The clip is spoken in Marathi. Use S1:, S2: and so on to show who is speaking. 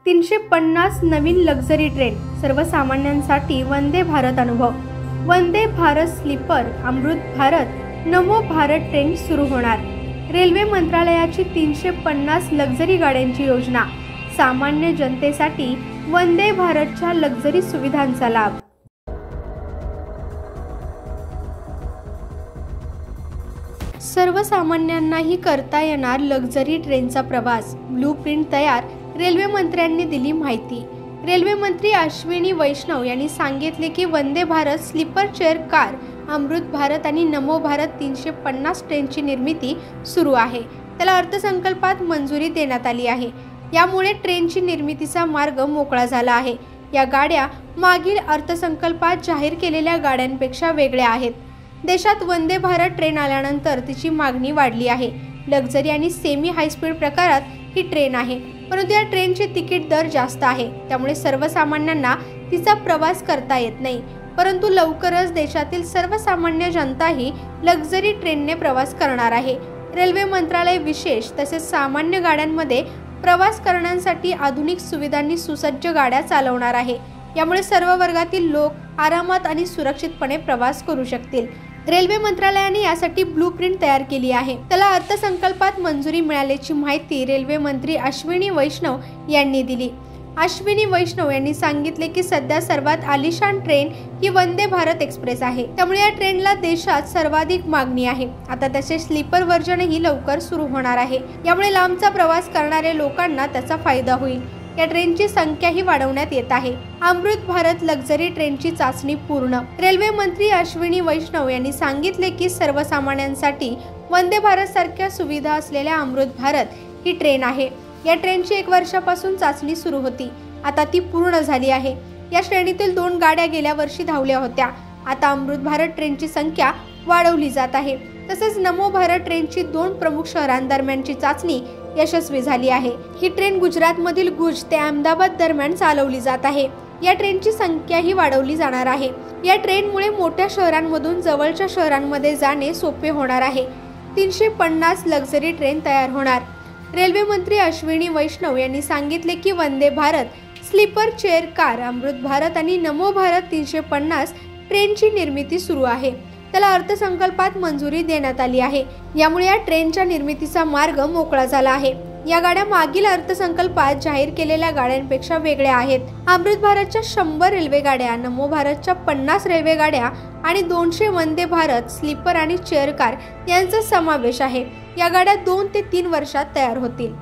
S1: 350 नवीन लक्झरी ट्रेन, सर्वसामान्यांसाठी वंदे भारत अनुभव। वंदे भारत स्लीपर, अमृत भारत, नमो भारत ट्रेन सुरू होणार। रेल्वे मंत्रालयाची 350 लक्झरी गाड्यांची योजना। सामान्य जनतेसाठी वंदे भारतच्या लक्झरी सुविधांचा लाभ। सर्वसामान्यांनाही करता येणार लक्झरी ट्रेनचा प्रवास। ब्लूप्रिंट तयार, रेल्वे मंत्र्यांनी दिली माहिती। रेल्वे मंत्री अश्विनी वैष्णव यांनी सांगितले की Vande Bharat sleeper chair car, Amrit Bharat आणि नमो भारत 350 ट्रेनची निर्मिती सुरू आहे। त्याला अर्थसंकल्पात मंजुरी देण्यात आली आहे। यामुळे ट्रेनची निर्मितीचा मार्ग मोकळा झाला आहे। या गाड्या मागील अर्थसंकल्पात जाहीर केलेल्या गाड्यांपेक्षा वेगळ्या आहेत। देशात वंदे भारत ट्रेन आल्यानंतर तिची मागणी वाढली आहे। लक्झरी आणि सेमी हायस्पीड प्रकारात ही ट्रेन आहे, परंतु या ट्रेनचे तिकीट दर जास्त आहे, त्यामुळे सर्वसामान्यांना तिचा प्रवास करता येत नाही। परंतु लवकरच देशातील सर्वसामान्य जनताही लक्झरी ट्रेनने प्रवास करणार आहे। रेल्वे मंत्रालय विशेष तसेच सामान्य गाड्यांमध्ये प्रवास करण्यासाठी आधुनिक सुविधांनी सुसज्ज गाड्या चालवणार आहे। यामुळे सर्व वर्गातील लोक आरामात आणि सुरक्षितपणे प्रवास करू शकतील। रेल्वे मंत्रालयाने यासाठी ब्लूप्रिंट तयार केली आहे। त्याला अर्थसंकल्पात मंजुरी मिळाल्याची माहिती रेल्वे मंत्री अश्विनी वैष्णव यांनी दिली। अश्विनी वैष्णव यांनी सांगितले की सध्या सर्वात आलिशान ट्रेन ही वंदे भारत एक्सप्रेस आहे, त्यामुळे या ट्रेनला देशात सर्वाधिक मागणी आहे। आता त्याचे स्लीपर व्हर्जनही लवकर सुरू होणार आहे। यामुळे लांबचा प्रवास करणाऱ्या लोकांना त्याचा फायदा होईल। या ट्रेनची संख्याही वाढवण्यात येत आहे। अमृत भारत लक्झरी ट्रेनची चाचणी पूर्ण। रेल्वे मंत्री अश्विनी वैष्णव यांनी सांगितले की सर्वसामान्यांसाठी वंदे भारत सारख्या सुविधा असलेल्या अमृत भारत ही ट्रेन आहे। या ट्रेनची 1 वर्षापासून चाचणी सुरू होती, आता ती पूर्ण झाली आहे। या श्रेणीतील 2 गाड्या गेल्या वर्षी धावल्या होत्या। आता अमृत भारत ट्रेनची संख्या वाढवली जात आहे। तसेच नमो भारत ट्रेनची 2 प्रमुख शहरांदरम्यानची चाचणी यशस्वी झाली आहे। ही ट्रेन गुजरातमधील भुज ते अहमदाबाद दरम्यान चालवली जात आहे। या ट्रेनची संख्याही वाढवली जाणार आहे। या ट्रेनमुळे मोठ्या शहरांमधून जवळच्या शहरांमध्ये जाणे सोपे होणार आहे। 350 लक्झरी ट्रेन तयार होणार। रेल्वे मंत्री अश्विनी वैष्णव यांनी सांगितले की Vande Bharat sleeper chair car, Amrit Bharat आणि नमो भारत 350 ट्रेनची निर्मिती सुरू आहे। त्याला अर्थसंकल्पात मंजुरी देण्यात आली आहे। यामुळे या ट्रेनच्या निर्मितीचा मार्ग मोकळा झाला आहे। या गाड्या मागील अर्थसंकल्पात जाहीर केलेल्या गाड्यांपेक्षा वेगळ्या आहेत। अमृत भारतच्या 100 रेल्वे गाड्या, नमो भारतच्या 50 रेल्वे गाड्या आणि 200 वंदे भारत स्लीपर आणि चेअर कार यांचा समावेश आहे। या गाड्या 2 ते 3 वर्षात तयार होतील।